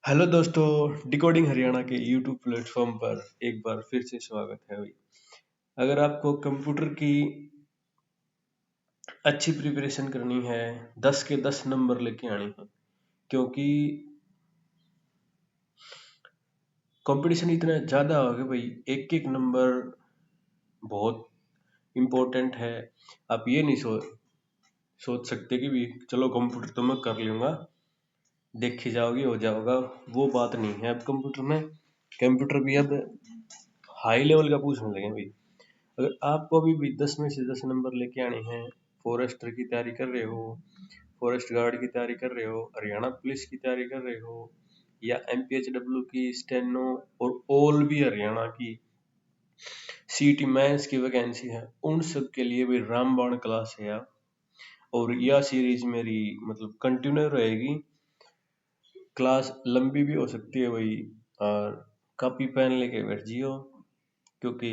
Hello दोस्तों, decoding Haryana के YouTube platform पर एक बार फिर से स्वागत है भाई। अगर आपको कंप्यूटर की अच्छी प्रिपरेशन करनी है, 10 के 10 नंबर लेके आने हैं, क्योंकि कंपटीशन इतना ज़्यादा हो गया भाई। एक एक नंबर बहुत इम्पोर्टेंट है। आप ये नहीं सोच सकते कि भी चलो कंप्यूटर तो मैं कर लूँगा, देखी जाओगी हो जाओगा। वो बात नहीं है अब कंप्यूटर में। कंप्यूटर भी अब हाई लेवल का पूछने लगे भाई। अगर आपको अभी भी 10 में से 10 नंबर लेके आने हैं, फॉरेस्टर की तैयारी कर रहे हो, फॉरेस्ट गार्ड की तैयारी कर रहे हो, हरियाणा पुलिस की तैयारी कर रहे हो, या MPHW की स्टेनो और ऑल भी हरियाणा की CT मेंस की वैकेंसी है, उन सब के लिए भी रामबाण क्लास है यार। और यह सीरीज मेरी मतलब कंटिन्यू रहेगी। क्लास लंबी भी हो सकती है भाई, और कॉपी पेन लेके बैठ जियो, क्योंकि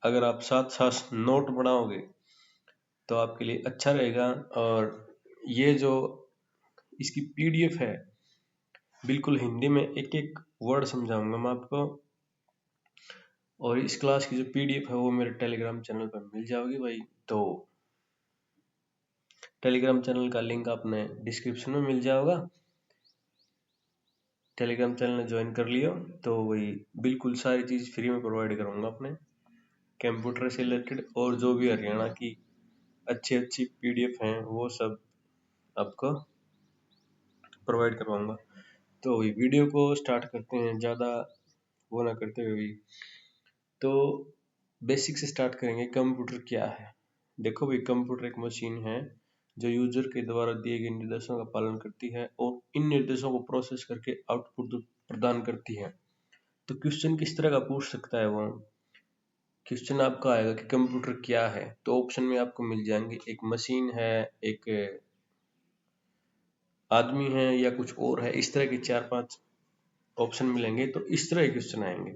अगर आप साथ साथ नोट बनाओगे तो आपके लिए अच्छा रहेगा। और ये जो इसकी PDF है, बिल्कुल हिंदी में एक एक वर्ड समझाऊंगा मैं आपको। और इस क्लास की जो PDF है वो मेरे टेलीग्राम चैनल पर मिल जाएगी भाई। तो टेलीग्राम चैनल का लिंक आपने डिस्क्रिप्शन में मिल जाएगा। टेलीग्राम चैनल ज्वाइन कर लियो तो वही बिल्कुल सारी चीज़ फ्री में प्रोवाइड करूँगा अपने कंप्यूटर से रिलेटेड, और जो भी हरियाणा की अच्छी अच्छी PDF हैं वो सब आपको प्रोवाइड करवाऊंगा। तो वही वीडियो को स्टार्ट करते हैं, ज़्यादा वो ना करते हुए भी। तो बेसिक से स्टार्ट करेंगे। कंप्यूटर क्या है? देखो भाई, कंप्यूटर एक मशीन है जो यूजर के द्वारा दिए गए निर्देशों का पालन करती है और इन निर्देशों को प्रोसेस करके आउटपुट प्रदान करती है। तो क्वेश्चन किस तरह का पूछ सकता है वो? क्वेश्चन आपका आएगा कि कंप्यूटर क्या है, तो ऑप्शन में आपको मिल जाएंगे, एक मशीन है, एक आदमी है, या कुछ और है। इस तरह के 4-5 ऑप्शन मिलेंगे, तो इस तरह के क्वेश्चन आएंगे।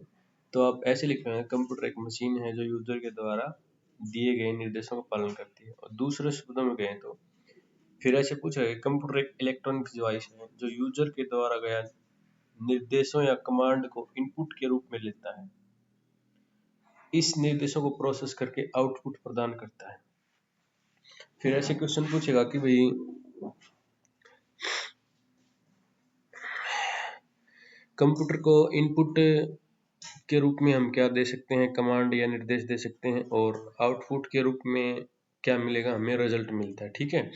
तो आप ऐसे लिख रहे हैं, कंप्यूटर एक मशीन है जो यूजर के द्वारा दिए गए निर्देशों का पालन करती है। और दूसरे शब्दों में कहें तो फिर ऐसे पूछा है, कंप्यूटर एक इलेक्ट्रॉनिक डिवाइस है जो यूजर के द्वारा गया निर्देशों या कमांड को इनपुट के रूप में लेता है, इस निर्देशों को प्रोसेस करके आउटपुट प्रदान करता है। फिर ऐसे क्वेश्चन पूछेगा कि भाई कंप्यूटर को इनपुट के रूप में हम क्या दे सकते हैं, कमांड या निर्देश दे सकते हैं, और आउटपुट के रूप में क्या मिलेगा, हमें रिजल्ट मिलता है। ठीक है।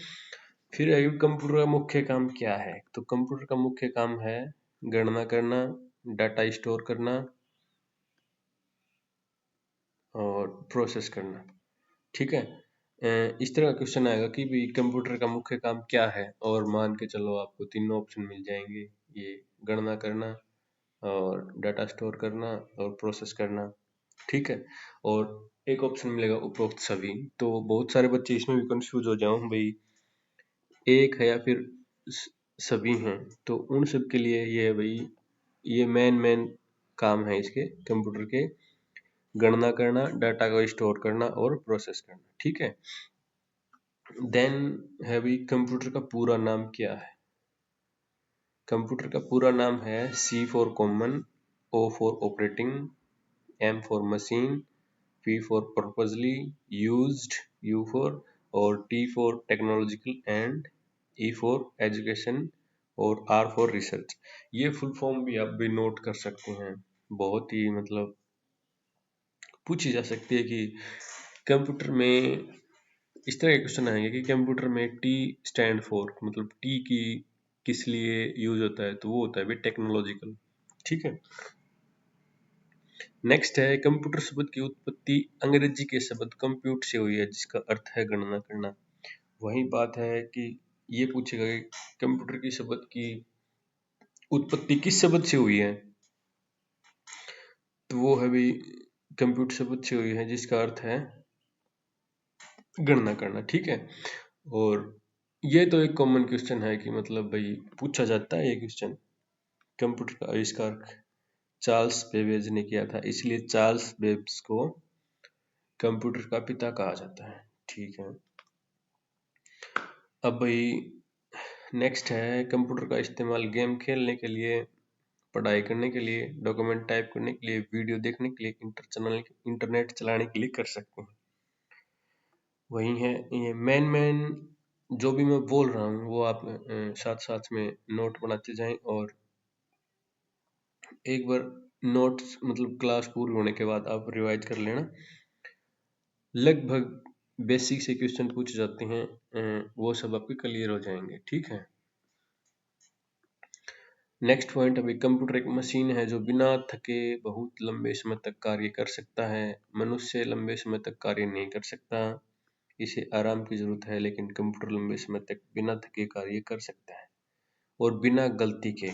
फिर कंप्यूटर का मुख्य काम क्या है? तो कंप्यूटर का मुख्य काम है गणना करना, डाटा स्टोर करना और प्रोसेस करना। ठीक है। इस तरह का क्वेश्चन आएगा कि भाई कंप्यूटर का मुख्य काम क्या है, और मान के चलो आपको तीनों ऑप्शन मिल जाएंगे, ये गणना करना और डाटा स्टोर करना और प्रोसेस करना। ठीक है। और एक ऑप्शन मिलेगा उपरोक्त सभी। तो बहुत सारे बच्चे इसमें भी कंफ्यूज हो जाओ भाई, एक है या फिर सभी हैं। तो उन सब के लिए ये है भाई, ये मेन काम है इसके कंप्यूटर के, गणना करना, डाटा को स्टोर करना और प्रोसेस करना। ठीक है। देन है भाई, कंप्यूटर का पूरा नाम क्या है? कंप्यूटर का पूरा नाम है C for common, O for operating, M for machine, P for purposely used, U for, और T for technological, and E for education, और R फॉर रिसर्च। ये फुल फॉर्म भी आप भी नोट कर सकते हैं। बहुत ही मतलब पूछी जा सकती है कि कंप्यूटर में इस तरह के क्वेश्चन आएंगे कि कंप्यूटर में T स्टैंड फॉर, मतलब T की किस लिए यूज होता है, तो वो होता है भाई टेक्नोलॉजिकल। ठीक है। नेक्स्ट है, कंप्यूटर शब्द की उत्पत्ति अंग्रेजी के शब्द कंप्यूट से हुई है, जिसका अर्थ है गणना करना। वही बात है कि ये पूछेगा कि कंप्यूटर की शब्द की उत्पत्ति किस शब्द से हुई है, तो वो है भाई कंप्यूटर शब्द से हुई है, जिसका अर्थ है गणना करना। ठीक है। और ये तो एक कॉमन क्वेश्चन है कि मतलब भाई पूछा जाता है ये क्वेश्चन। कंप्यूटर का आविष्कार चार्ल्स बेबेज ने किया था, इसलिए चार्ल्स बेब्स को कंप्यूटर का पिता कहा जाता है। ठीक है। अब भाई नेक्स्ट है, कंप्यूटर का इस्तेमाल गेम खेलने के लिए, पढ़ाई करने के लिए, डॉक्यूमेंट टाइप करने के लिए, वीडियो देखने के लिए, इंटरनेट चलाने के लिए कर सकते हैं। वही है ये मेन जो भी मैं बोल रहा हूँ वो आप साथ साथ में नोट बनाते जाएं, और एक बार नोट्स मतलब क्लास पूरी होने के बाद आप रिवाइज कर लेना। लगभग बेसिक से क्वेश्चन पूछे जाते हैं, वो सब आपके क्लियर हो जाएंगे। ठीक है। नेक्स्ट पॉइंट, अभी कंप्यूटर एक मशीन है जो बिना थके बहुत लंबे समय तक कार्य कर सकता है। मनुष्य लंबे समय तक कार्य नहीं कर सकता, इसे आराम की जरूरत है, लेकिन कंप्यूटर लंबे समय तक बिना थके कार्य कर सकता है और बिना गलती के।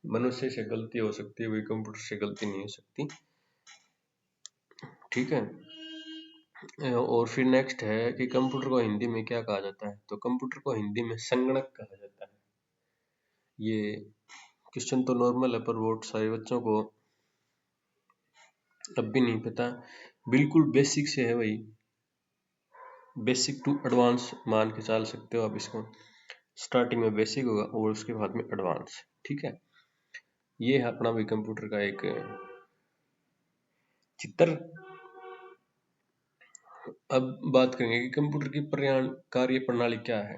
मनुष्य से गलती हो सकती है, वही कंप्यूटर से गलती नहीं हो सकती। ठीक है। और फिर नेक्स्ट है कि कंप्यूटर को हिंदी में क्या कहा जाता है, तो कंप्यूटर को हिंदी में संगणक कहा जाता है। ये क्वेश्चन तो नॉर्मल है, पर बहुत सारे बच्चों को अब भी नहीं पता। बिल्कुल बेसिक से है भाई, बेसिक टू एडवांस मान के चल सकते हो आप इसको। स्टार्टिंग में बेसिक होगा और उसके बाद में एडवांस। ठीक है। ये है अपना भी कंप्यूटर का एक चित्र। अब बात करेंगे कि कंप्यूटर की कार्य प्रणाली क्या है,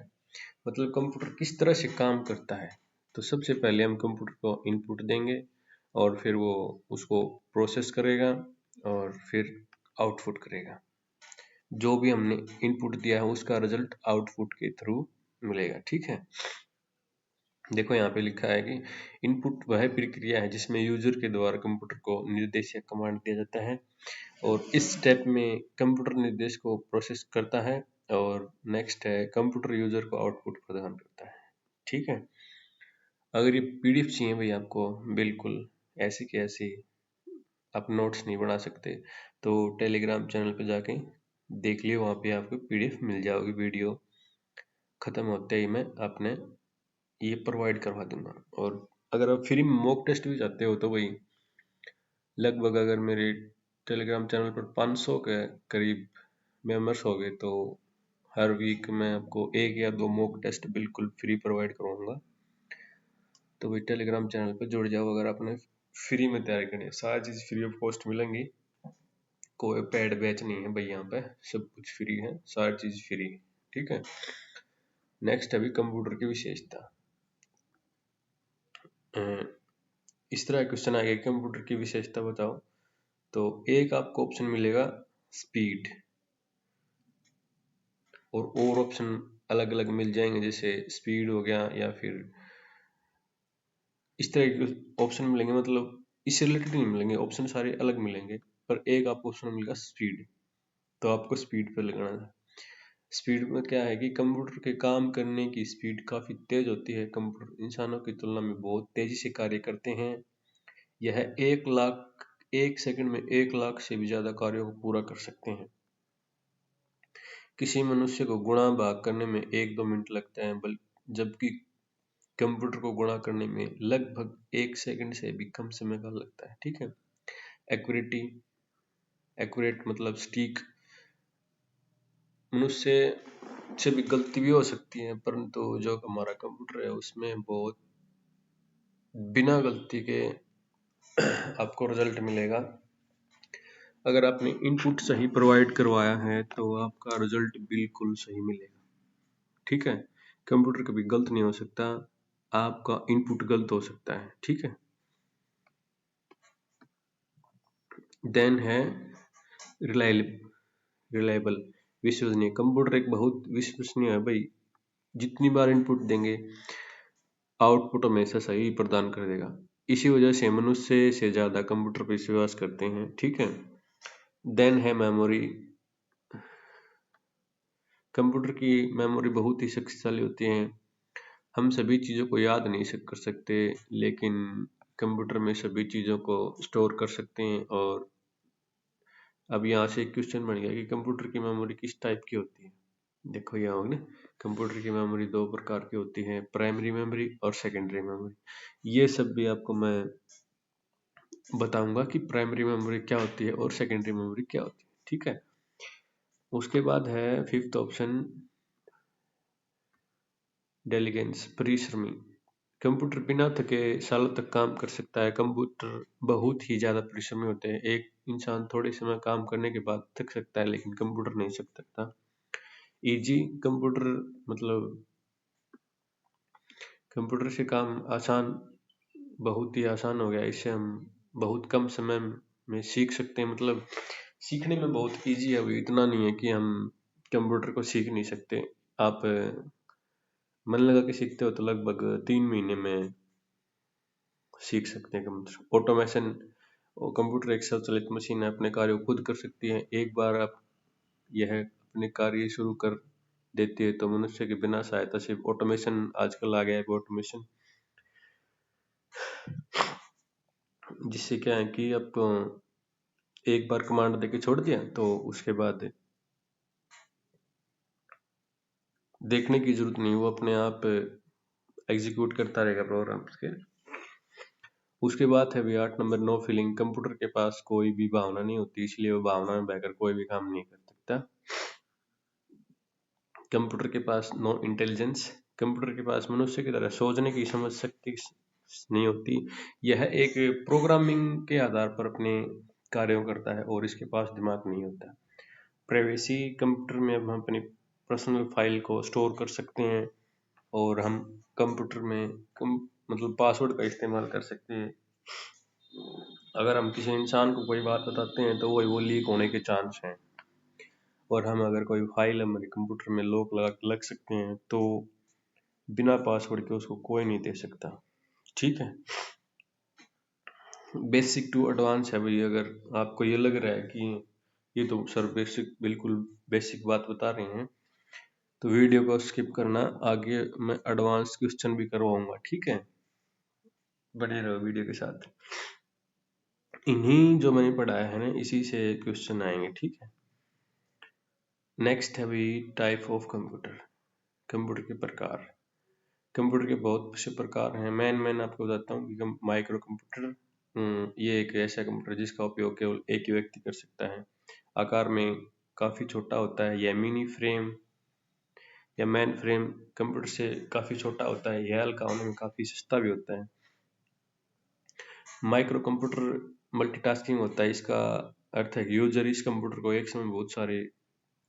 मतलब कंप्यूटर किस तरह से काम करता है। तो सबसे पहले हम कंप्यूटर को इनपुट देंगे और फिर वो उसको प्रोसेस करेगा और फिर आउटपुट करेगा। जो भी हमने इनपुट दिया है उसका रिजल्ट आउटपुट के थ्रू मिलेगा। ठीक है। देखो यहाँ पे लिखा है कि इनपुट वह प्रक्रिया है जिसमें यूजर के द्वारा कंप्यूटर को निर्देश या कमांड दिया जाता है, और इस स्टेप में कंप्यूटर निर्देश को प्रोसेस करता है। और नेक्स्ट है कंप्यूटर यूजर को आउटपुट प्रदान करता है। ठीक है। अगर ये पीडीएफ चाहिए भाई आपको, बिल्कुल ऐसी की ऐसी, आप नोट्स नहीं बना सकते तो टेलीग्राम चैनल पे जाके देख लियो, वहाँ पे आपको पीडीएफ मिल जाओगी। वीडियो खत्म होते ही मैं आपने ये प्रोवाइड करवा दूंगा। और अगर आप फ्री में मॉक टेस्ट भी चाहते हो तो वही लगभग, अगर मेरे टेलीग्राम चैनल पर 500 के करीब मेंबर्स हो गए तो हर वीक मैं आपको 1 या 2 मॉक टेस्ट बिल्कुल फ्री प्रोवाइड करवाऊंगा। तो भाई टेलीग्राम चैनल पर जुड़ जाओ अगर आपने फ्री में तैयारी करनी है। सारी चीज़ फ्री ऑफ कॉस्ट मिलेंगी, कोई पेड बैच नहीं है भाई, यहाँ पे सब कुछ फ्री है, सारी चीज़ फ्री। ठीक है। नेक्स्ट अभी कंप्यूटर की विशेषता। इस तरह क्वेश्चन आ गया, कंप्यूटर की विशेषता बताओ, तो एक आपको ऑप्शन मिलेगा स्पीड, और ऑप्शन अलग अलग मिल जाएंगे, जैसे स्पीड हो गया या फिर इस तरह के ऑप्शन मिलेंगे। मतलब इससे रिलेटेड नहीं मिलेंगे ऑप्शन, सारे अलग मिलेंगे, पर एक आपको ऑप्शन मिलेगा स्पीड, तो आपको स्पीड पे लगना है। स्पीड में क्या है कि कंप्यूटर के काम करने की स्पीड काफ़ी तेज होती है। कंप्यूटर इंसानों की तुलना में बहुत तेजी से कार्य करते हैं। यह 1 सेकंड में 1 लाख से भी ज़्यादा कार्यों को पूरा कर सकते हैं। किसी मनुष्य को गुणा भाग करने में 1-2 मिनट लगता है, बल्कि जबकि कंप्यूटर को गुणा करने में लगभग 1 सेकंड से भी कम समय का लगता है। ठीक है। एक्यूरेटी, एक्यूरेट मतलब सटीक। मनुष्य से भी गलती भी हो सकती है, परंतु जो हमारा कंप्यूटर है उसमें बहुत बिना गलती के आपको रिजल्ट मिलेगा। अगर आपने इनपुट सही प्रोवाइड करवाया है तो आपका रिजल्ट बिल्कुल सही मिलेगा। ठीक है। कंप्यूटर कभी गलत नहीं हो सकता, आपका इनपुट गलत हो सकता है। ठीक है। देन है रिलायबल, विश्वसनीय। कंप्यूटर एक बहुत विश्वसनीय है भाई, जितनी बार इनपुट देंगे आउटपुट हमेशा सही प्रदान कर देगा। इसी वजह से मनुष्य से ज्यादा कंप्यूटर पर विश्वास करते हैं। ठीक है। देन है मेमोरी। कंप्यूटर की मेमोरी बहुत ही शक्तिशाली होती है। हम सभी चीज़ों को याद नहीं कर सकते, लेकिन कंप्यूटर में सभी चीज़ों को स्टोर कर सकते हैं। और अब यहाँ से एक क्वेश्चन बन गया कि कंप्यूटर की मेमोरी किस टाइप की होती है। देखो यहाँ होगी ना, कंप्यूटर की मेमोरी 2 प्रकार की होती है, प्राइमरी मेमोरी और सेकेंडरी मेमोरी। ये सब भी आपको मैं बताऊंगा कि प्राइमरी मेमोरी क्या होती है और सेकेंडरी मेमोरी क्या होती है। ठीक है। उसके बाद है 5th ऑप्शन, डेलीगेंस, परिश्रमी। कंप्यूटर बिना थके सालों तक काम कर सकता है। कंप्यूटर बहुत ही ज़्यादा परिश्रमी होते हैं। एक इंसान थोड़े समय काम करने के बाद थक सकता है, लेकिन कंप्यूटर नहीं थक सकता। इजी कंप्यूटर मतलब कंप्यूटर से काम आसान, बहुत ही आसान हो गया। इससे हम बहुत कम समय में सीख सकते हैं। मतलब सीखने में बहुत इजी है। वो इतना नहीं है कि हम कंप्यूटर को सीख नहीं सकते। आप मन लगा के सीखते हो तो लगभग 3 महीने में सीख सकते हैं कंप्यूटर। ऑटोमेशन, कंप्यूटर एक स्वचालित मशीन है, अपने कार्य को खुद कर सकती है। एक बार आप यह अपने कार्य शुरू कर देती है तो मनुष्य के बिना सहायता से ऑटोमेशन, आजकल आ गया है ऑटोमेशन, जिससे क्या है कि आप एक बार कमांड देके छोड़ दिया तो उसके बाद देखने की जरूरत नहीं, वो अपने आप एग्जीक्यूट करता रहेगा प्रोग्राम के। उसके बाद है भी 8 नंबर, नो फीलिंग। कंप्यूटर के पास कोई भी भावना नहीं होती, इसलिए वो भावना में बहकर कोई भी काम नहीं कर सकता। कंप्यूटर के पास नो इंटेलिजेंस। कंप्यूटर के पास मनुष्य की तरह सोचने की समझ शक्ति नहीं होती। यह एक प्रोग्रामिंग के आधार पर अपने कार्यों करता है और इसके पास दिमाग नहीं होता। प्राइवेसी, कंप्यूटर में अब हम अपनी पर्सनल फाइल को स्टोर कर सकते हैं और हम कंप्यूटर में मतलब पासवर्ड का इस्तेमाल कर सकते हैं। अगर हम किसी इंसान को कोई बात बताते हैं तो वो लीक होने के चांस हैं। और हम अगर कोई फाइल हमारे कंप्यूटर में लॉक लगा के रख सकते हैं तो बिना पासवर्ड के उसको कोई नहीं दे सकता। ठीक है। बेसिक टू एडवांस है भाई। अगर आपको ये लग रहा है कि ये तो सर बेसिक, बिल्कुल बेसिक बात बता रहे हैं, तो वीडियो को स्किप करना, आगे मैं एडवांस क्वेश्चन भी करवाऊंगा। ठीक है, बने रहो वीडियो के साथ। इन्हीं जो मैंने पढ़ाया है ना, इसी से क्वेश्चन आएंगे। ठीक है। नेक्स्ट है भाई टाइप ऑफ कंप्यूटर। कंप्यूटर के प्रकार। कंप्यूटर के बहुत से प्रकार हैं। मैं आपको बताता हूँ कि माइक्रो कंप्यूटर, ये एक ऐसा कंप्यूटर जिसका उपयोग केवल एक ही व्यक्ति कर सकता है। आकार में काफ़ी छोटा होता है। यह मिनी फ्रेम या मैन फ्रेम कंप्यूटर से काफ़ी छोटा होता है। यह हल्का होने में काफ़ी सस्ता भी होता है। माइक्रो कंप्यूटर मल्टीटास्किंग होता है। इसका अर्थ है कि यूजर इस कंप्यूटर को एक समय बहुत सारे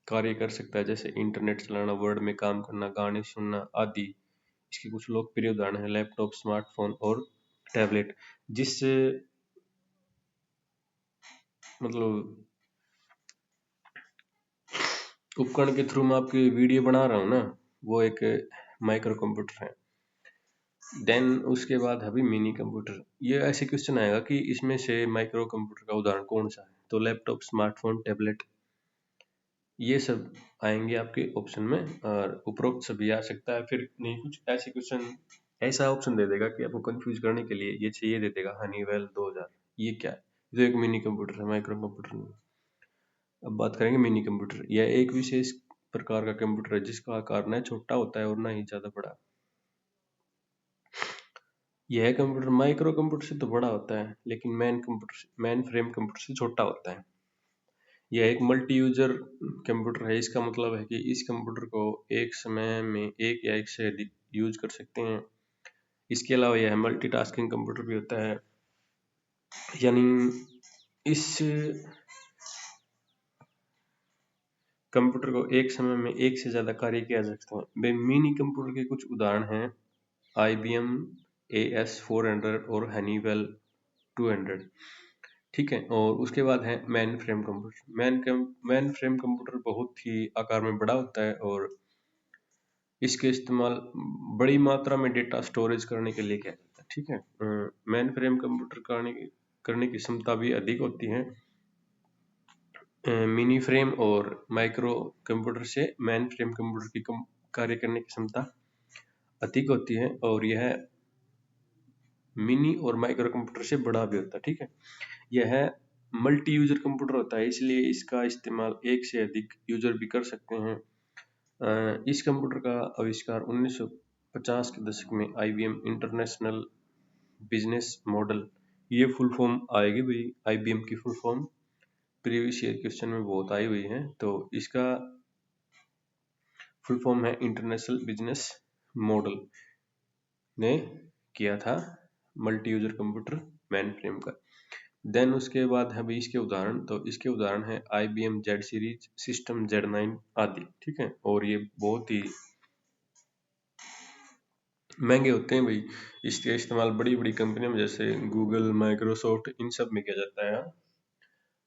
कार्य कर सकता है, जैसे इंटरनेट चलाना, वर्ड में काम करना, गाने सुनना आदि। इसके कुछ लोकप्रिय उदाहरण हैं लैपटॉप, स्मार्टफोन और टैबलेट। जिससे मतलब उपकरण के थ्रू मैं आपकी वीडियो बना रहा हूँ ना, वो एक माइक्रो कंप्यूटर है। देन उसके बाद अभी मिनी कंप्यूटर। ये ऐसे क्वेश्चन आएगा कि इसमें से माइक्रो कंप्यूटर का उदाहरण कौन सा है, तो लैपटॉप, स्मार्टफोन, टैबलेट, ये सब आएंगे आपके ऑप्शन में। और उपरोक्त सभी आ सकता है। फिर नहीं, कुछ ऐसे क्वेश्चन, ऐसा ऑप्शन दे देगा कि आपको कंफ्यूज करने के लिए ये चाहिए, दे देगा हनीवेल 2000। ये क्या है? ये तो एक मिनी कंप्यूटर है, माइक्रो कंप्यूटर नहीं। अब बात करेंगे मिनी कंप्यूटर। यह एक विशेष प्रकार का कंप्यूटर है जिसका आकार न छोटा होता है और ना ही ज्यादा बड़ा। यह कंप्यूटर माइक्रो कंप्यूटर से तो बड़ा होता है, लेकिन मैन फ्रेम कंप्यूटर से छोटा होता है। यह एक मल्टी यूजर कंप्यूटर है। इसका मतलब है कि इस कंप्यूटर को एक समय में एक या एक से अधिक यूज कर सकते हैं। इसके अलावा यह मल्टीटास्किंग कंप्यूटर भी होता है, यानी इस कंप्यूटर को एक समय में एक से ज्यादा कार्य किया जा सकता है। मिनी कंप्यूटर के कुछ उदाहरण हैं IBM AS400 और हनीवेल 200। ठीक है। और उसके बाद है man frame computer. Man frame computer बहुत ही आकार में बड़ा होता है और इसके इस्तेमाल बड़ी मात्रा में डेटा स्टोरेज करने के लिए किया जाता है। ठीक है। मैन फ्रेम कंप्यूटर करने की क्षमता भी अधिक होती है। मिनी फ्रेम और माइक्रो कंप्यूटर से मैन फ्रेम कंप्यूटर की कम कार्य करने की क्षमता अधिक होती है और यह मिनी और माइक्रो कंप्यूटर से बड़ा भी होता है। ठीक है। यह मल्टी यूजर कंप्यूटर होता है, इसलिए इसका इस्तेमाल एक से अधिक यूजर भी कर सकते हैं। इस कंप्यूटर का आविष्कार 1950 के दशक में IBM इंटरनेशनल बिजनेस मॉडल, ये फुल फॉर्म आएगी भाई IBM की full form, previous year question में बहुत आई हुई है। तो इसका फुल फॉर्म है इंटरनेशनल बिजनेस मॉडल ने किया था multi user computer main frame का। देन उसके बाद है भाई इसके उदाहरण, तो इसके उदाहरण है IBM Z series, system Z9 आदि, ठीक है। और ये बहुत ही महंगे होते हैं भाई। इसका इस्तेमाल बड़ी बड़ी कंपनियों में जैसे गूगल, माइक्रोसॉफ्ट, इन सब में किया जाता है।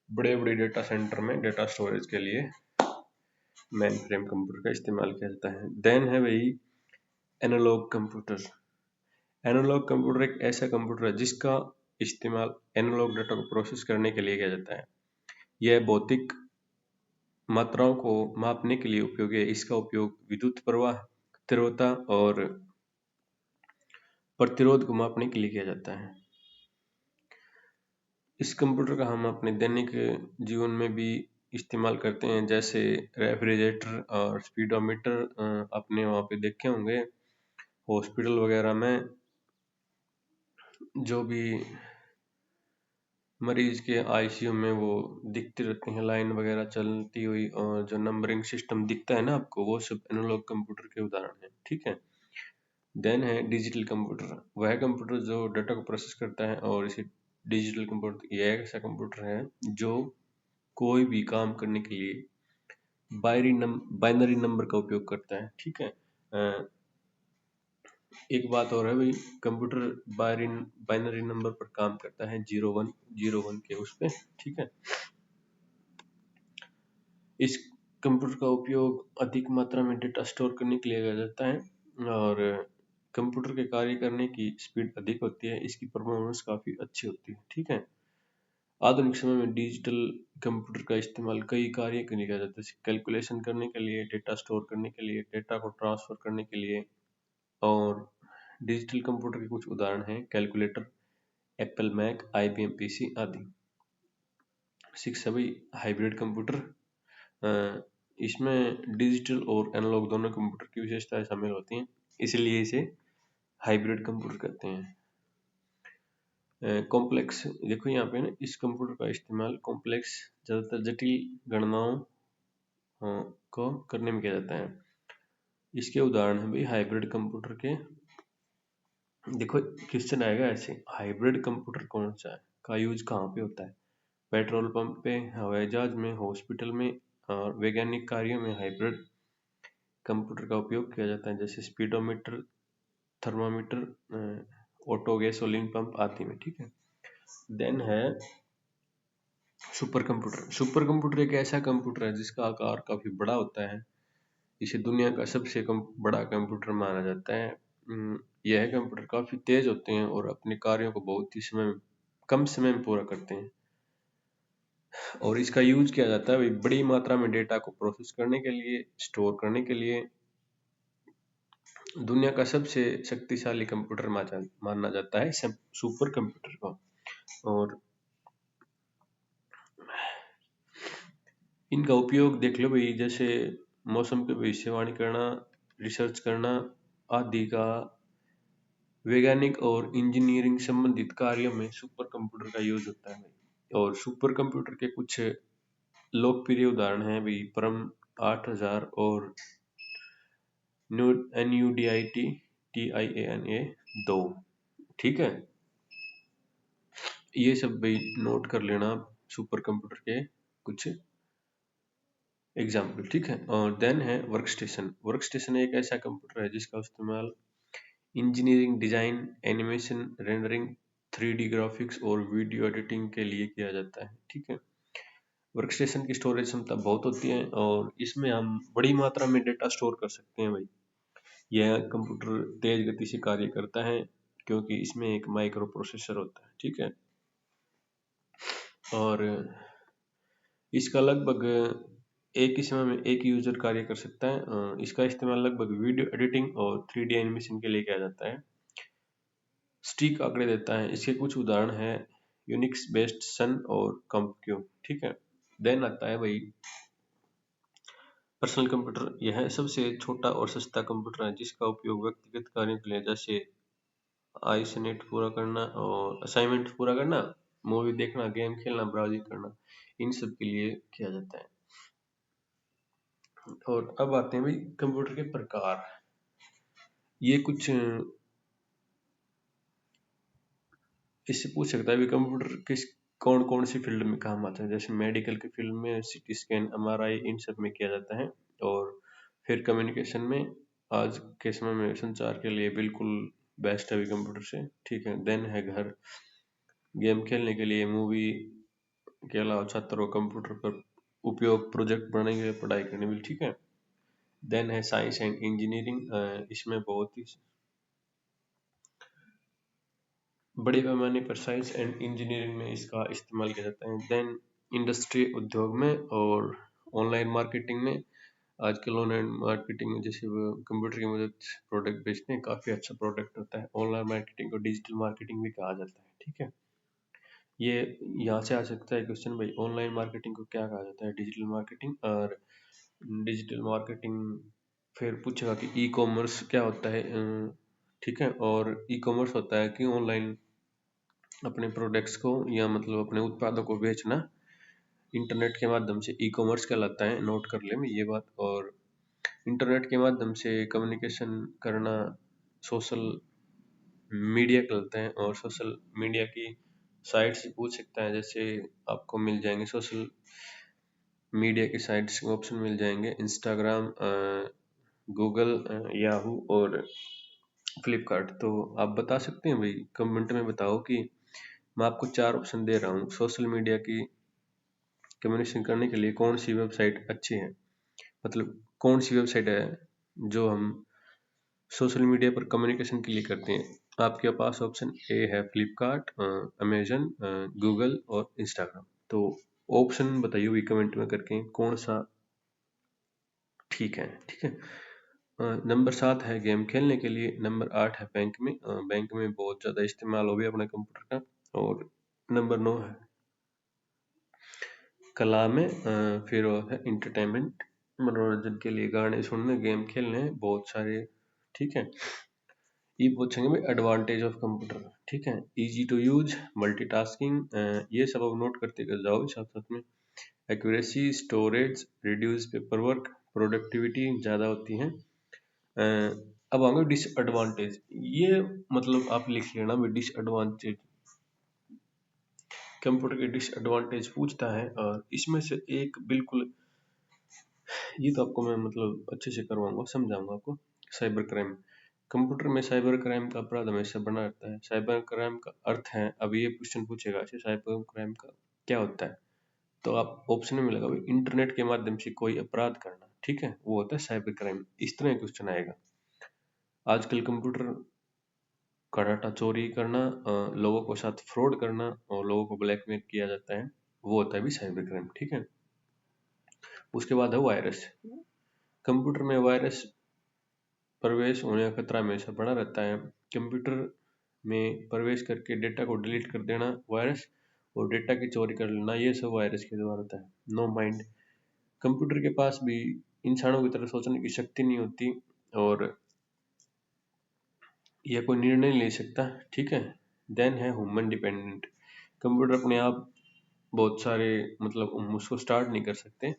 बड़े बड़े डेटा सेंटर में डेटा स्टोरेज के लिए मेन फ्रेम कंप्यूटर का इस्तेमाल किया जाता है। देन है भाई एनालॉग कंप्यूटर। एनालॉग कंप्यूटर एक ऐसा कंप्यूटर है जिसका इस्तेमाल एनालॉग डाटा को प्रोसेस करने के लिए किया जाता है। यह भौतिक मात्राओं को मापने के लिए उपयोगी है। इसका उपयोग विद्युत प्रवाह, तीव्रता और प्रतिरोध को मापने के लिए किया जाता है। इस कंप्यूटर का हम अपने दैनिक जीवन में भी इस्तेमाल करते हैं, जैसे रेफ्रिजरेटर और स्पीडोमीटर आपने वहाँ पे देखे होंगे। हॉस्पिटल वगैरह में जो भी मरीज के ICU में वो दिखती रहती हैं लाइन वगैरह चलती हुई, और जो नंबरिंग सिस्टम दिखता है ना आपको, वो सब एनालॉग कंप्यूटर के उदाहरण हैं, ठीक है। देन है डिजिटल कंप्यूटर। वह कंप्यूटर जो डाटा को प्रोसेस करता है, और इसे डिजिटल कंप्यूटर, यह एक ऐसा कंप्यूटर है जो कोई भी काम करने के लिए बाइनरी नंबर का उपयोग करता है, ठीक है। एक बात और है भाई, कंप्यूटर बाइनरी नंबर पर काम करता है, 0 1 के उस पे, ठीक है। इस कंप्यूटर का उपयोग अधिक मात्रा में डेटा स्टोर करने के लिए किया जाता है, और कंप्यूटर के कार्य करने की स्पीड अधिक होती है, इसकी परफॉर्मेंस काफ़ी अच्छी होती है, ठीक है। आधुनिक समय में डिजिटल कंप्यूटर का इस्तेमाल कई कार्य के लिए किया जाता है, जैसे कैलकुलेशन करने के लिए, डेटा स्टोर करने के लिए, डेटा को ट्रांसफर करने के लिए। और डिजिटल कंप्यूटर के कुछ उदाहरण हैं calculator, Apple Mac, IBM PC आदि। 6 है भाई हाइब्रिड कंप्यूटर। इसमें डिजिटल और एनालॉग दोनों कंप्यूटर की विशेषताएं शामिल होती हैं, इसलिए इसे हाइब्रिड कंप्यूटर कहते हैं। कॉम्प्लेक्स, देखो यहाँ पे ना, इस कंप्यूटर का इस्तेमाल कॉम्प्लेक्स, ज़्यादातर जटिल गणनाओं को करने में किया जाता है। इसके उदाहरण है भाई हाइब्रिड कंप्यूटर के। देखो क्वेश्चन आएगा ऐसे, हाइब्रिड कंप्यूटर कौन सा है, का यूज कहाँ पे होता है? पेट्रोल पंप पे, हवाई जहाज में, हॉस्पिटल में और वैज्ञानिक कार्यों में हाइब्रिड कंप्यूटर का उपयोग किया जाता है, जैसे speedometer, thermometer, auto gasoline pump आदि में, ठीक है। देन है सुपर कंप्यूटर। सुपर कंप्यूटर एक ऐसा कंप्यूटर है जिसका आकार काफी बड़ा होता है। इसे दुनिया का सबसे बड़ा कंप्यूटर माना जाता है। यह कंप्यूटर काफी तेज होते हैं और अपने कार्यों को बहुत ही कम समय में पूरा करते हैं। और इसका यूज किया जाता है बड़ी मात्रा में डेटा को प्रोसेस करने के लिए, स्टोर करने के लिए। दुनिया का सबसे शक्तिशाली कंप्यूटर माना जाता है सुपर कंप्यूटर को। और इनका उपयोग देख लो भाई, जैसे मौसम की भविष्यवाणी करना, रिसर्च करना आदि का, वैज्ञानिक और इंजीनियरिंग संबंधित कार्यों में सुपर कंप्यूटर का यूज होता है। और सुपर कंप्यूटर के कुछ लोकप्रिय उदाहरण हैं भाई, परम 8000 और NUDIT TIANA 2, ठीक है। ये सब भाई नोट कर लेना सुपर कंप्यूटर के कुछ एग्जाम्पल, ठीक है। और देन है वर्क स्टेशन। वर्क स्टेशन एक ऐसा कंप्यूटर है जिसका इस्तेमाल engineering, design, animation, rendering, 3D graphics और वीडियो एडिटिंग के लिए किया जाता है, ठीक है। वर्क स्टेशन की स्टोरेज क्षमता बहुत होती है और इसमें हम बड़ी मात्रा में डेटा स्टोर कर सकते हैं भाई। यह कंप्यूटर तेज गति से कार्य करता है क्योंकि इसमें एक माइक्रो प्रोसेसर होता है, ठीक है। और इसका लगभग एक ही समय में एक ही यूजर कार्य कर सकता है। इसका इस्तेमाल लगभग वीडियो एडिटिंग और 3D एनिमेशन के लिए किया जाता है। स्टिक आंकड़े देता है। इसके कुछ उदाहरण है यूनिक्स बेस्ड सन और कॉम्प्यूट, ठीक है। देन आता है भाई पर्सनल कंप्यूटर। यह सबसे छोटा और सस्ता कंप्यूटर है जिसका उपयोग व्यक्तिगत कार्यों के लिए, जैसे आइसनेट पूरा करना और असाइनमेंट पूरा करना, मूवी देखना, गेम खेलना, ब्राउजिंग करना, इन सब के लिए किया जाता है। और अब आते हैं भाई कंप्यूटर के प्रकार। ये कुछ इससे पूछ सकता है भी कंप्यूटर किस कौन कौन सी फील्ड में काम आता है। जैसे मेडिकल की फील्ड में सीटी स्कैन, एमआरआई, इन सब में किया जाता है। और फिर कम्युनिकेशन में आज के समय में संचार के लिए बिल्कुल बेस्ट है भी कंप्यूटर से, ठीक है। देन है घर, गेम खेलने के लिए, मूवी के अलावा छात्रों को कंप्यूटर पर उपयोग प्रोजेक्ट बनाने के लिए, पढ़ाई करने में, ठीक है। देन है साइंस एंड इंजीनियरिंग, इसमें बहुत ही बड़े पैमाने पर साइंस एंड इंजीनियरिंग में इसका इस्तेमाल किया जाता है। देन इंडस्ट्री, उद्योग में और ऑनलाइन मार्केटिंग में। आजकल ऑनलाइन मार्केटिंग में जैसे वो कंप्यूटर की मदद से प्रोडक्ट बेचते हैं, काफ़ी अच्छा प्रोडक्ट होता है। ऑनलाइन मार्केटिंग को डिजिटल मार्केटिंग भी कहा जाता है, ठीक है। ये यहाँ से आ सकता है क्वेश्चन भाई, ऑनलाइन मार्केटिंग को क्या कहा जाता है? Digital marketing. और डिजिटल मार्केटिंग फिर पूछेगा कि ई कॉमर्स क्या होता है, ठीक है। और ई कॉमर्स होता है कि ऑनलाइन अपने प्रोडक्ट्स को या मतलब अपने उत्पादों को बेचना इंटरनेट के माध्यम से, ई कॉमर्स कहलाता है। नोट कर ले में ये बात। और इंटरनेट के माध्यम से कम्युनिकेशन करना सोशल मीडिया कहलाता है। और सोशल मीडिया की साइट से पूछ सकता है, जैसे आपको मिल जाएंगे सोशल मीडिया की साइट्स के ऑप्शन मिल जाएंगे, इंस्टाग्राम, गूगल, याहू और फ्लिपकार्ट। तो आप बता सकते हैं भाई, कमेंट में बताओ कि मैं आपको 4 ऑप्शन दे रहा हूँ सोशल मीडिया की कम्युनिकेशन करने के लिए, कौन सी वेबसाइट अच्छी है, मतलब कौन सी वेबसाइट है जो हम सोशल मीडिया पर कम्युनिकेशन के लिए करते हैं। आपके पास ऑप्शन ए है फ्लिपकार्ट, अमेजन, गूगल और इंस्टाग्राम। तो ऑप्शन बताइए भी कमेंट में करके कौन सा ठीक है, ठीक है। नंबर 7 है गेम खेलने के लिए। नंबर 8 है बैंक में, बैंक में बहुत ज़्यादा इस्तेमाल हो गया अपने कंप्यूटर का। और नंबर 9 है कला में, फिर वो है इंटरटेनमेंट, मनोरंजन के लिए, गाने सुनने, गेम खेलने, बहुत सारे, ठीक है। ये पूछेंगे भाई एडवांटेज ऑफ कंप्यूटर, ठीक है। इजी टू यूज, मल्टीटास्किंग, ये सब अब नोट करते कर जाओ साथ साथ में। Accuracy, storage, reduce paper work, productivity ज़्यादा होती है। अब आएंगे डिसएडवांटेज। ये मतलब आप लिख लेना भी, डिसएडवांटेज, कंप्यूटर के डिसएडवांटेज पूछता है। और इसमें से एक बिल्कुल, ये तो आपको मैं मतलब अच्छे से करवाऊंगा, समझाऊंगा आपको। साइबर क्राइम, कंप्यूटर में साइबर क्राइम का अपराध हमेशा बना रहता है। साइबर क्राइम का अर्थ है, अब ये क्वेश्चन पूछेगा कि साइबर क्राइम का क्या होता है, तो आप ऑप्शन में मिलेगा भाई इंटरनेट के माध्यम से कोई अपराध करना, ठीक है, वो होता है साइबर क्राइम। इस तरह क्वेश्चन आएगा। आजकल कंप्यूटर का डाटा चोरी करना, लोगों के साथ फ्रॉड करना और लोगों को ब्लैकमेल किया जाता है, वो होता है भी साइबर क्राइम, ठीक है। उसके बाद है वायरस। कंप्यूटर में वायरस प्रवेश होने का खतरा हमेशा बना रहता है। कंप्यूटर में प्रवेश करके डेटा को डिलीट कर देना वायरस, और डेटा की चोरी कर लेना, ये सब वायरस के द्वारा होता है। नो माइंड, कंप्यूटर के पास भी इंसानों की तरह सोचने की शक्ति नहीं होती, और यह कोई निर्णय नहीं ले सकता, ठीक है। देन है ह्यूमन डिपेंडेंट, कंप्यूटर अपने आप बहुत सारे मतलब हम उसको स्टार्ट नहीं कर सकते।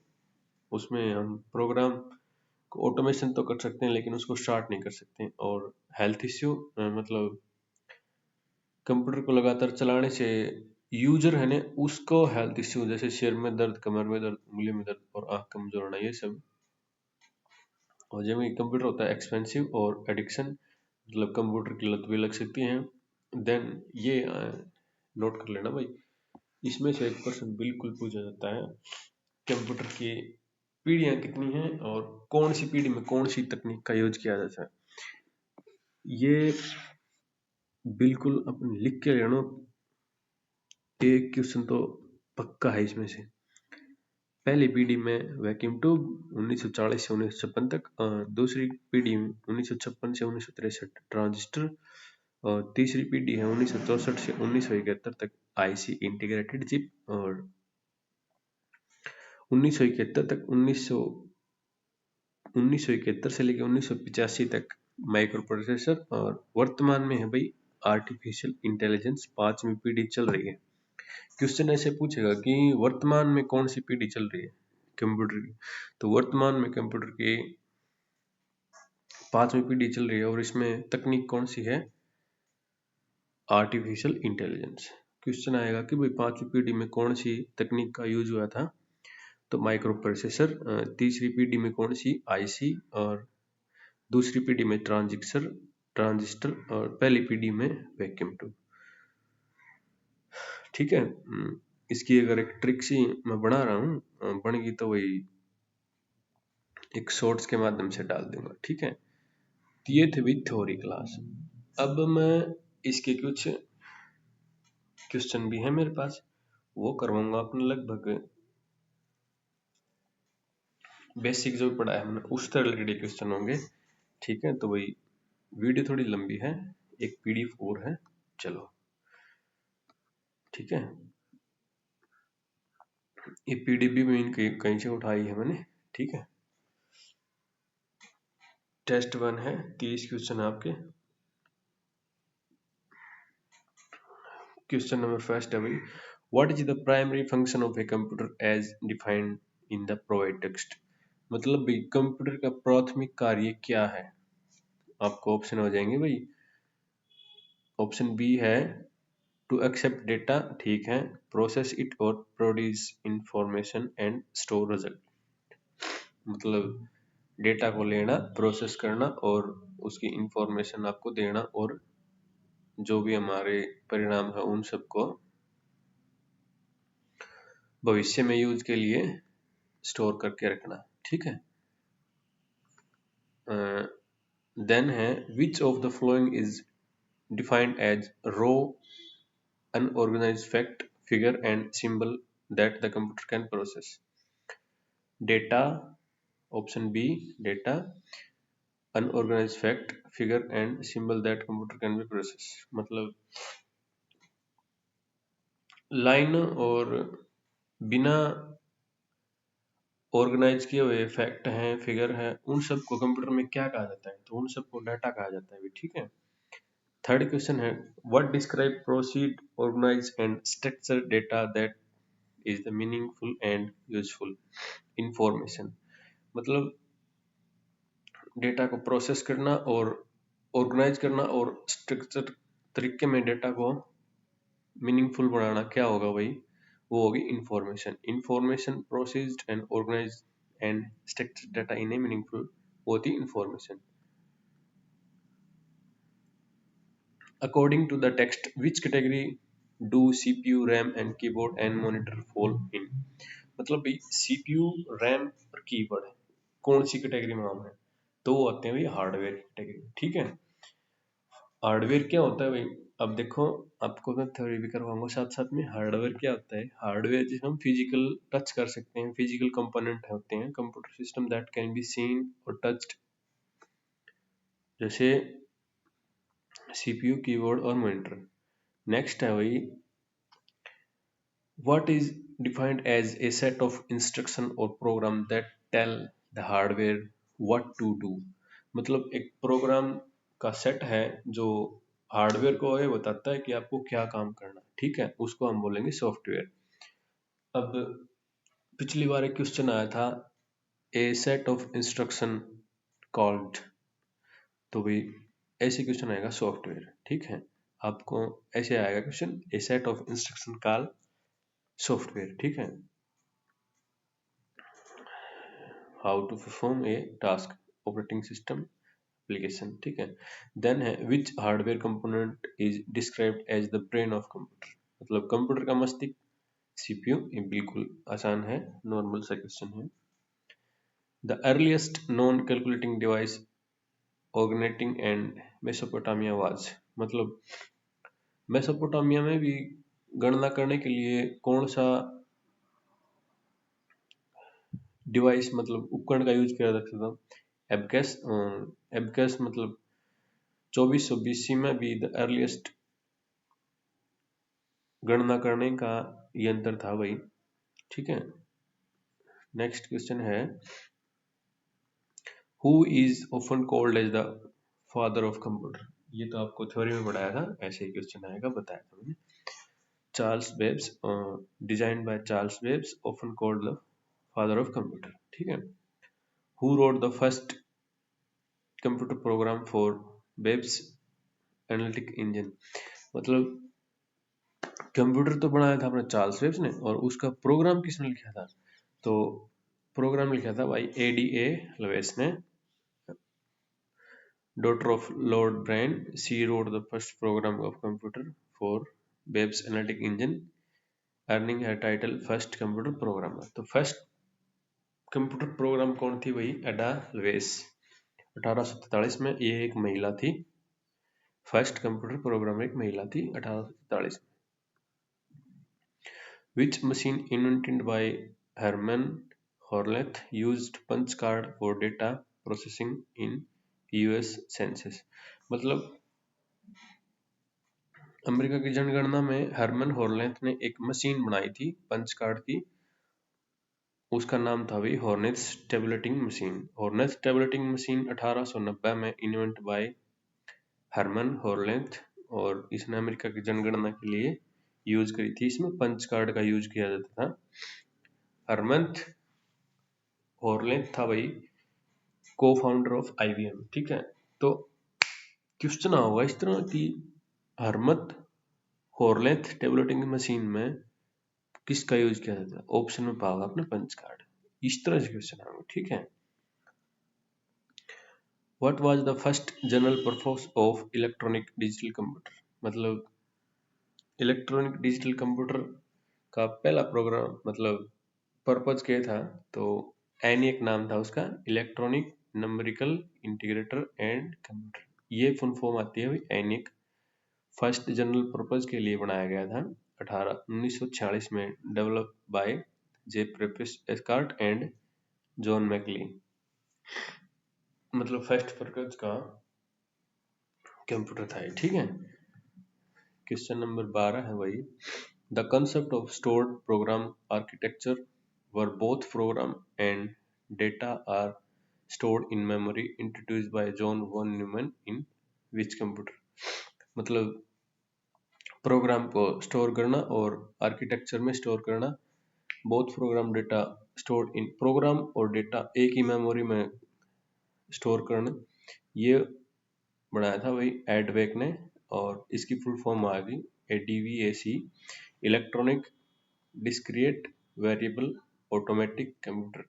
उसमें हम प्रोग्राम को ऑटोमेशन तो कर सकते हैं, लेकिन उसको स्टार्ट नहीं कर सकते। और हेल्थ इश्यू, मतलब कंप्यूटर को लगातार चलाने से यूजर है ने उसको हेल्थ इश्यू, जैसे सिर में दर्द, कमर में दर्द, उंगली में दर्द और आंख कमजोर होना, ये सब। और जब ये कंप्यूटर होता है एक्सपेंसिव और एडिक्शन, मतलब कंप्यूटर की लत भी लग सकती है। देन ये नोट कर लेना भाई, इसमें से एक क्वेश्चन बिल्कुल पूछा जाता है, कंप्यूटर की पीढ़ियाँ कितनी हैं और कौन सी पीढ़ी में कौन सी तकनीक का यूज किया जाता है। ये बिल्कुल अपन लिख के लेना, एक क्वेश्चन तो पक्का है इसमें से। पहली पीढ़ी में वैक्यूम ट्यूब 1940 से 1956 तक, दूसरी पीढ़ी में 1956 से 1963 ट्रांजिस्टर, और तीसरी पीढ़ी है 1964 से 1971 तक आईसी इंटीग्रेटेड चिप, और 1971 तक 1971 से लेकर 1985 तक माइक्रो प्रोसेसर। और वर्तमान में है भाई आर्टिफिशियल इंटेलिजेंस, 5वीं पीढ़ी चल रही है। क्वेश्चन ऐसे पूछेगा कि वर्तमान में कौन सी पीढ़ी चल रही है कंप्यूटर की, तो वर्तमान में कंप्यूटर की 5वीं पीढ़ी चल रही है, और इसमें तकनीक कौन सी है, आर्टिफिशियल इंटेलिजेंस। क्वेश्चन आएगा कि भाई पांचवी पीढ़ी में कौन सी तकनीक का यूज हुआ था, तो माइक्रो प्रोसेसर। तीसरी पीढ़ी में कौन सी, आईसी। और दूसरी पीढ़ी में ट्रांजिस्टर। और पहली पीढ़ी में वैक्यूम ट्यूब। ठीक है। इसकी अगर एक ट्रिक सी मैं बना रहा हूँ, बनेगी तो वही एक शॉर्ट्स के माध्यम से डाल दूंगा। ठीक है। तो ये थे भी थ्योरी क्लास। अब मैं इसके कुछ क्वेश्चन भी है मेरे पास, वो करवाऊंगा अपने। लगभग बेसिक जो पढ़ा है हमने उससे रिलेटेड क्वेश्चन होंगे। ठीक है। तो वही वीडियो थोड़ी लंबी है, एक पीडीएफ और है। चलो ठीक है। ये पीडीएफ भी मैं कहीं से उठाई है मैंने। ठीक है। टेस्ट 1 है, 30 क्वेश्चन है आपके। क्वेश्चन नंबर फर्स्ट है भाई, what is the primary function of a computer as defined in the provide text. मतलब भाई कंप्यूटर का प्राथमिक कार्य क्या है। आपको ऑप्शन हो जाएंगे भाई। ऑप्शन बी है टू एक्सेप्ट डेटा, ठीक है, प्रोसेस इट और produce information and store result. मतलब डेटा को लेना, प्रोसेस करना और उसकी इंफॉर्मेशन आपको देना, और जो भी हमारे परिणाम है उन सबको भविष्य में यूज के लिए स्टोर करके रखना। ठीक है। देन है which of the flowing is defined as raw unorganized fact figure and symbol that the computer can process. Data, option B data, unorganized fact, figure and symbol that computer can be process. मतलब line और बिना organise किए हुए fact हैं, figure है, उन सबको computer में क्या कहा जाता है, तो उन सबको डाटा कहा जाता है। ठीक है। थर्ड क्वेश्चन है what describe proceed organize and structure data that is the meaningful and useful information. मतलब डेटा को प्रोसेस करना और ऑर्गेनाइज करना और स्ट्रक्चर तरीके में डेटा को मीनिंगफुल बनाना क्या होगा भाई, वो होगी information. Information processed and organise and structure data in a meaningful होती information. According to the text which category do CPU, RAM and keyboard and monitor fall in. मतलब भाई सीपीयू, रैम और कीबोर्ड कौन सी कैटेगरी में आम है, तो वो आते हैं भाई हार्डवेयर कैटेगरी। ठीक है। हार्डवेयर क्या होता है भाई, अब देखो आपको मैं थ्योरी भी करवाऊंगा साथ साथ में। हार्डवेयर क्या होता है, हार्डवेयर जिसे हम फिजिकल टच कर सकते हैं, फिजिकल कंपोनेंट होते हैं computer system that can be seen और टच्ड, जैसे सीपीयू, कीबोर्ड और मॉनिटर। नेक्स्ट है भाई what is defined as a set of instruction और program that tell the hardware what to do. मतलब एक प्रोग्राम का सेट है जो हार्डवेयर को ये बताता है कि आपको क्या काम करना है। ठीक है। उसको हम बोलेंगे सॉफ्टवेयर। अब पिछली बार एक क्वेश्चन आया था ए सेट ऑफ इंस्ट्रक्शन कॉल्ड, तो भाई ऐसे क्वेश्चन आएगा सॉफ्टवेयर। ठीक है। आपको ऐसे आएगा question a set of instruction call software. ठीक है। How to perform a task, operating system application. ठीक है। देन है which hardware component is described as the brain of computer. मतलब कंप्यूटर का मस्तिष्क सीपीयू। ये बिल्कुल आसान है, नॉर्मल सा क्वेश्चन है। The earliest non calculating device originating and Mesopotamia was. मतलब मेसोपोटामिया में भी गणना करने के लिए कौन सा डिवाइस, मतलब उपकरण का यूज किया जाता था, एबकस। एबकस मतलब 2400 बीसी में भी द अर्लीस्ट गणना करने का यंत्र था भाई। ठीक है। नेक्स्ट क्वेश्चन है who is often called as the father of computer. ये तो आपको थ्योरी में पढ़ाया था, ऐसे ही क्वेश्चन आएगा, बताया था मैंने। Charles Babbage's, design by Charles Babbage's, often called the father of computer. ठीक है। Who wrote the first computer program for Babbage's analytic engine. मतलब कंप्यूटर तो बनाया था अपने चार्ल्स वेब्स ने, और उसका प्रोग्राम किसने लिखा था? तो प्रोग्राम लिखा था भाई ADA लवेस ने, daughter of Lord Bryan. She wrote the first program of computer for Webb's analytic engine, earning her title first computer programmer. तो फर्स्ट कंप्यूटर प्रोग्राम कौन थी? वही एडा लवेस। 1843 में ये एक महिला थी। फर्स्ट कंप्यूटर प्रोग्रामर एक महिला थी 1843 में। Which machine invented by Herman Horleth used punch card for data processing in US Census? मतलब अमेरिका की जनगणना में हरमन हॉर्नेथ ने एक मशीन बनाई थी पंच कार्ड की। उसका नाम था भाई हॉर्नेथ टेबलेटिंग मशीन। हॉर्नेथ टेबलेटिंग मशीन 1890 में इन्वेंट बाय हरमन हॉर्नेथ, और इसने अमेरिका की जनगणना के लिए यूज करी थी। इसमें पंच कार्ड का यूज किया जाता था। हरमन हॉर्नेथ था भाई को फाउंडर ऑफ IBM। ठीक है, तो क्वेश्चन होगा इस तरह की, हरमत हॉर्नेथ टेबलेटिंग मशीन में किसका यूज किया जाता है? ऑप्शन में पाओगे अपने पंच कार्ड। इस तरह से क्वेश्चन आएंगे। ठीक है, what was the first general purpose of electronic digital computer? मतलब इलेक्ट्रॉनिक डिजिटल कंप्यूटर का पहला प्रोग्राम मतलब पर्पज क्या था? तो एनिक नाम था उसका, electronic numerical integrator and computer. ये फुल फॉर्म आती है भाई एनिक। फर्स्ट जनरल पर्पज के लिए बनाया गया था 1946 में, develop by J Presper Eckert and John Mauchly. मतलब फर्स्ट पर्पज का कंप्यूटर था ये। ठीक है, क्वेश्चन नंबर 12 है वही, the concept of stored program architecture where both program and data are stored in memory introduced by John von Neumann in which computer? मतलब program को स्टोर करना और आर्किटेक्चर में स्टोर करना, both program data stored in, program और data एक ही memory में स्टोर करना, ये बनाया था वही एडवेक ने। और इसकी फुल फॉर्म आ गई ADVAC, electronic discrete variable automatic computer,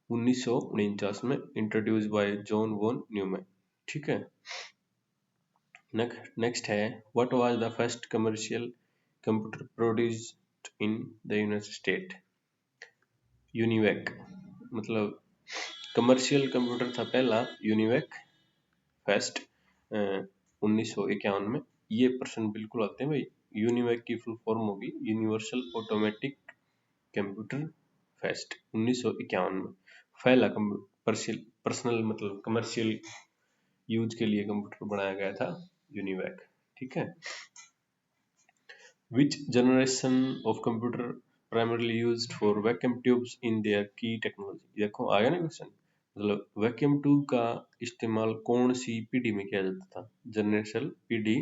1949 में introduce by John von Neumann. ठीक है, नेक्स्ट है, what was the first commercial computer produced in the United State? UNIVAC. मतलब कमर्शियल कंप्यूटर था पहला यूनिवैक फर्स्ट 1951 में। ये प्रश्न बिल्कुल आते हैं भाई। यूनिवैक की फुल फॉर्म होगी यूनिवर्सल ऑटोमेटिक कंप्यूटर फर्स्ट, 1951 में पहला पर्सनल मतलब कमर्शियल यूज के लिए कंप्यूटर बनाया गया था यूनिवैक। ठीक है, विच generation of computer primarily used for vacuum tubes in their key technology? देखो आ गया ना क्वेश्चन। मतलब वैक्यूम ट्यूब का इस्तेमाल कौन सी पीढ़ी में किया जाता था? जनरेशन पीढ़ी,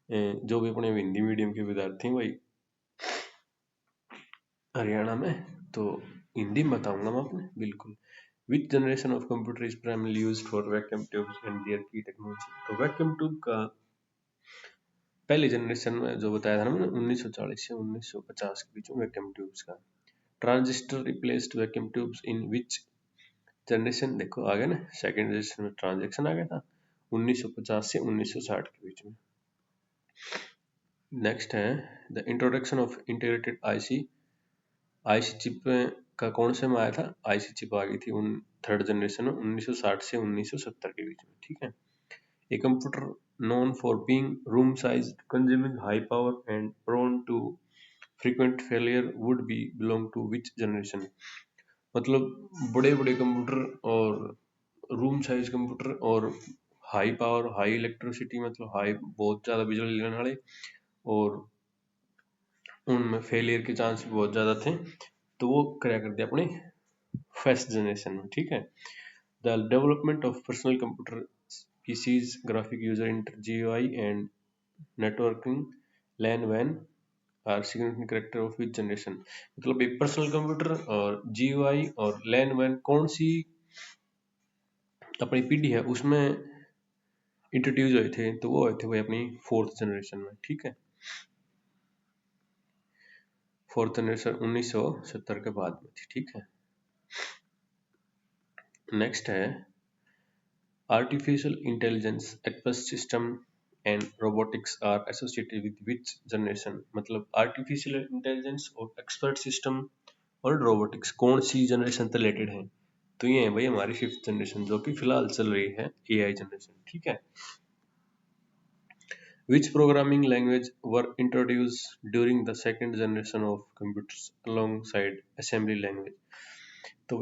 जो भी अपने हिंदी मीडियम के विद्यार्थी भाई हरियाणा में, तो हिंदी में बताऊंगा मैं आपने बिल्कुल। Which generation of computer is primarily used for vacuum tubes and their key technology? तो वैक्यूम ट्यूब का पहले जनरेशन में जो बताया था ना मैंने 1940 से 1950 के बीच में वैक्यूम ट्यूब्स का। Transistor replaced vacuum tubes in which generation? देखो आ गया ना, सेकेंड जनरेशन में ट्रांजेक्शन आ गया था 1950 से 1960 के बीच में। नेक्स्ट है, the introduction of integrated IC chip का कौन से में आया था? आईसी चिप आ गई थी उन थर्ड जनरेशन में 1960 से 1970 के बीच में। ठीक है, a computer known for being room sized, consuming high power and prone to frequent failure would be belong to which generation? मतलब बड़े बड़े कंप्यूटर और रूम साइज कंप्यूटर और हाई पावर हाई इलेक्ट्रिसिटी, मतलब हाई बहुत ज़्यादा बिजली लेने वाले, और उनमें फेलियर के चांस भी बहुत ज़्यादा थे, तो वो क्या कर दिया अपने फर्स्ट जनरेशन में। ठीक है, the development of personal computer PCs, graphic user interface GUI and networking LAN WAN are significant character of which generation? मतलब एक पर्सनल कंप्यूटर और GUI और LAN WAN कौन सी अपनी पीढ़ी है उसमें इंट्रोड्यूस हुए थे, तो वो हुए थे भाई अपनी 4th जनरेशन में, ठीक है। 4th जनरेशन 1970 के बाद में थी, ठीक है। नेक्स्ट है artificial intelligence expert system and robotics are associated with which generation. मतलब आर्टिफिशियल इंटेलिजेंस और एक्सपर्ट सिस्टम और रोबोटिक्स कौन सी जनरेशन से रिलेटेड है? तो ये है भाई हमारी 5th जनरेशन, जो कि फिलहाल चल रही है एआई जनरेशन, ठीक है। Which programming language were introduced during the second generation of computers alongside assembly language? तो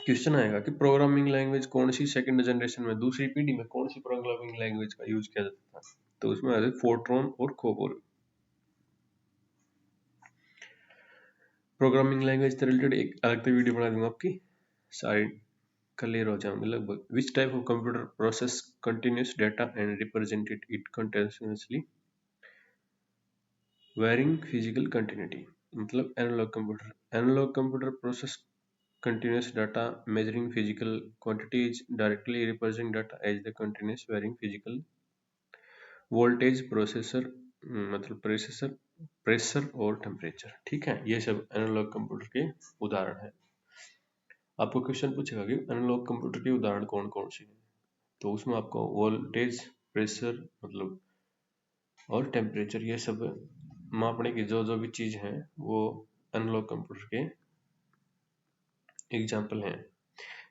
क्वेश्चन आएगा कि प्रोग्रामिंग लैंग्वेज कौन सी सेकंड जनरेशन में, दूसरी पीढ़ी में कौन सी प्रोग्रामिंग लैंग्वेज का यूज किया जाता था? तो उसमें आते फोर्ट्रॉन और कोबोल। प्रोग्रामिंग लैंग्वेज से रिलेटेड एक अलग से वीडियो बना दूंगा आपकी, सारी क्लियर हो जाएंगे लगभग। Which type of computer process continuous data and represented it continuously varying physical continuity. मतलब analog computer process continuous data measuring physical quantities directly representing data as the continuous varying physical voltage processor, मतलब pressure और temperature, ठीक है। ये सब analogue computer के उदाहरण है। आपको क्वेश्चन पूछेगा कि एनालॉग कंप्यूटर के उदाहरण कौन कौन से हैं, तो उसमें आपको वोल्टेज, प्रेशर मतलब और टेम्परेचर, ये सब मापने की जो जो भी चीज है वो एनालॉग कंप्यूटर के एग्जाम्पल हैं।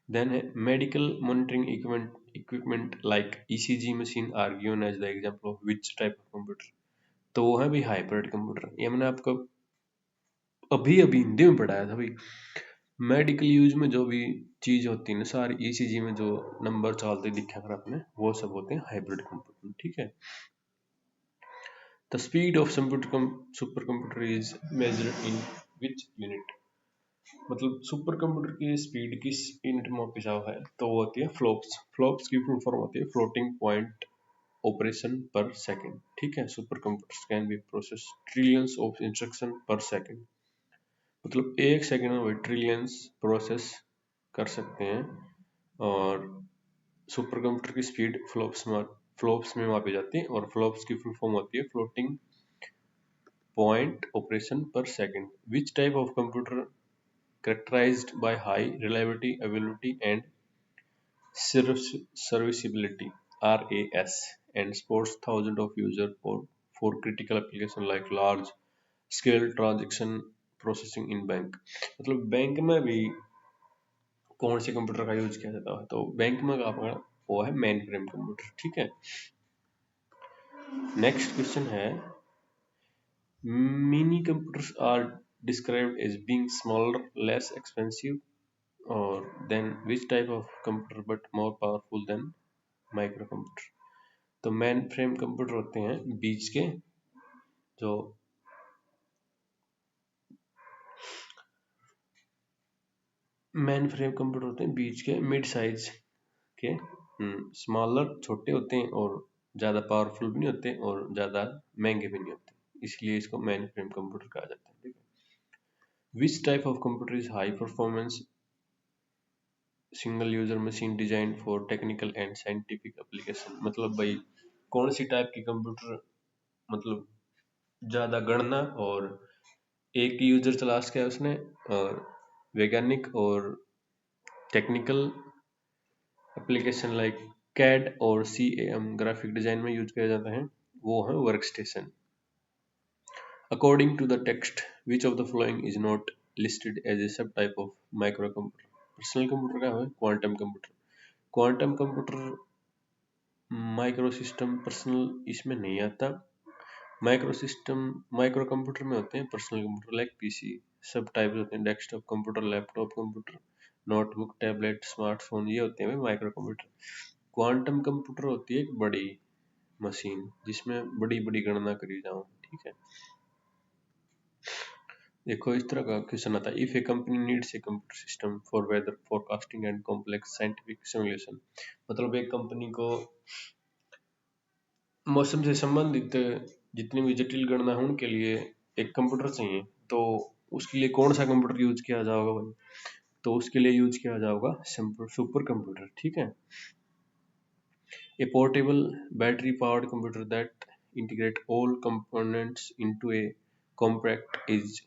Then medical monitoring equipment like ECG machine are given as the example of which type of computer? तो वो है भी हाइब्रिड कंप्यूटर। ये मैंने आपको अभी अभी हिंदी में पढ़ाया था भाई। मेडिकल यूज में जो भी चीज होती है ना सारी, ईसीजी में जो नंबर चलते दिखा कर आपने, वो सब होते हैं हाइब्रिड कंप्यूटर, ठीक है। The speed of super computer is measured in which unit? मतलब सुपर कंप्यूटर की स्पीड किस यूनिट में मापी जाओ है, तो वो होती है फ्लॉप्स। फ्लॉप्स की फुल फॉर्म होती है फ्लोटिंग पॉइंट ऑपरेशन पर सेकंड, ठीक है। Super computers can be process trillions of instruction पर सेकंड। मतलब एक सेकंड में वही ट्रिलियंस प्रोसेस कर सकते हैं। और सुपर कंप्यूटर की स्पीड फ्लॉप्स में मापी जाती है, और फ्लॉप्स की फुल फॉर्म होती है फ्लोटिंग पॉइंट ऑपरेशन पर second. Which type of computer characterized by high reliability, availability, and serviceability (RAS) and supports thousands of users for critical applications like large scale transaction processing in bank। मतलब bank में भी कौन से computer का use किया जाता है, तो बैंक में आपका वो है मेन फ्रेम कंप्यूटर, ठीक है। नेक्स्ट क्वेश्चन है mini computers are described as being smaller, less expensive, और than which type of computer but more powerful than micro computer? तो मेन फ्रेम कंप्यूटर होते हैं बीच के, जो मेन फ्रेम कंप्यूटर होते हैं बीच के, मिड साइज के, स्मॉलर छोटे होते हैं और ज़्यादा पावरफुल भी नहीं होते और ज़्यादा महंगे भी नहीं होते, इसलिए इसको मेन फ्रेम कंप्यूटर कहा जाता है, ठीक है। विच type of computer is high performance single user machine design for technical and scientific application? मतलब भाई कौन सी टाइप की कंप्यूटर, मतलब ज्यादा गणना और एक ही यूजर चला सके उसने, और वैज्ञानिक और टेक्निकल एप्लीकेशन लाइक कैड और CAM ग्राफिक डिजाइन में यूज किया जाता है, वो है work station. According to the text which of the following is not listed as a sub type of micro computer? Personal computer का है quantum computer. Quantum computer micro system personal इसमें नहीं आता। माइक्रो कंप्यूटर में होते हैं personal computer like PC. Sub type होते हैं desktop computer, laptop computer, notebook, tablet, smartphone, ये होते हैं माइक्रो कंप्यूटर। क्वांटम कंप्यूटर होती है एक बड़ी मशीन जिसमें बड़ी बड़ी गणना करी जाओ, ठीक है। देखो इस तरह का क्वेश्चन आता है, if a company needs a computer system for weather forecasting and complex scientific simulation. मतलब एक कंपनी को मौसम से संबंधित जितनी भी जटिल गणना है उनके लिए एक कंप्यूटर चाहिए, तो उसके लिए कौन सा कंप्यूटर यूज किया जाएगा भाई? तो उसके लिए यूज किया जाएगा सुपर कंप्यूटर, ठीक है। A portable battery-powered computer that integrate all components into a compact is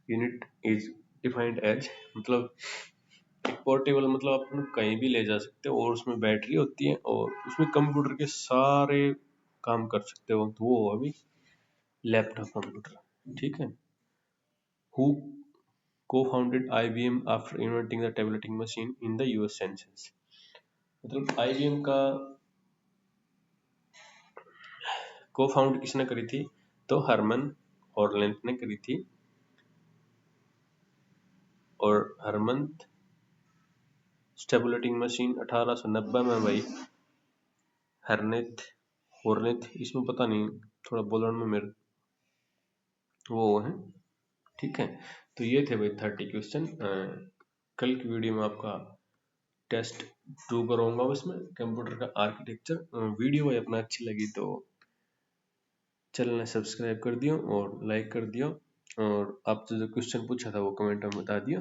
unit is defined as, मतलब पोर्टेबल मतलब आप कहीं भी ले जा सकते हो और उसमें बैटरी होती है और उसमें कंप्यूटर के सारे काम कर सकते हो, तो वो अभी लैपटॉप कंप्यूटर, ठीक है। Who co-founded IBM after inventing the tableting machine in the US census, मतलब IBM का को फाउंड किसने करी थी, तो हरमन हॉलैंड ने करी थी। और हरमन स्टेबुलेटिंग मशीन 1890 में भाई हरनेथ हॉर्नेथ, इसमें पता नहीं, थोड़ा बोलने में मेरे वो है, ठीक है। तो ये थे भाई 30 क्वेश्चन। कल की वीडियो में आपका टेस्ट 2 करूँगा उसमें कंप्यूटर का आर्किटेक्चर। वीडियो भाई अपना अच्छी लगी तो चैनल ने सब्सक्राइब कर दियो और लाइक कर दियो, और आपसे जो क्वेश्चन पूछा था वो कमेंट में बता दियो।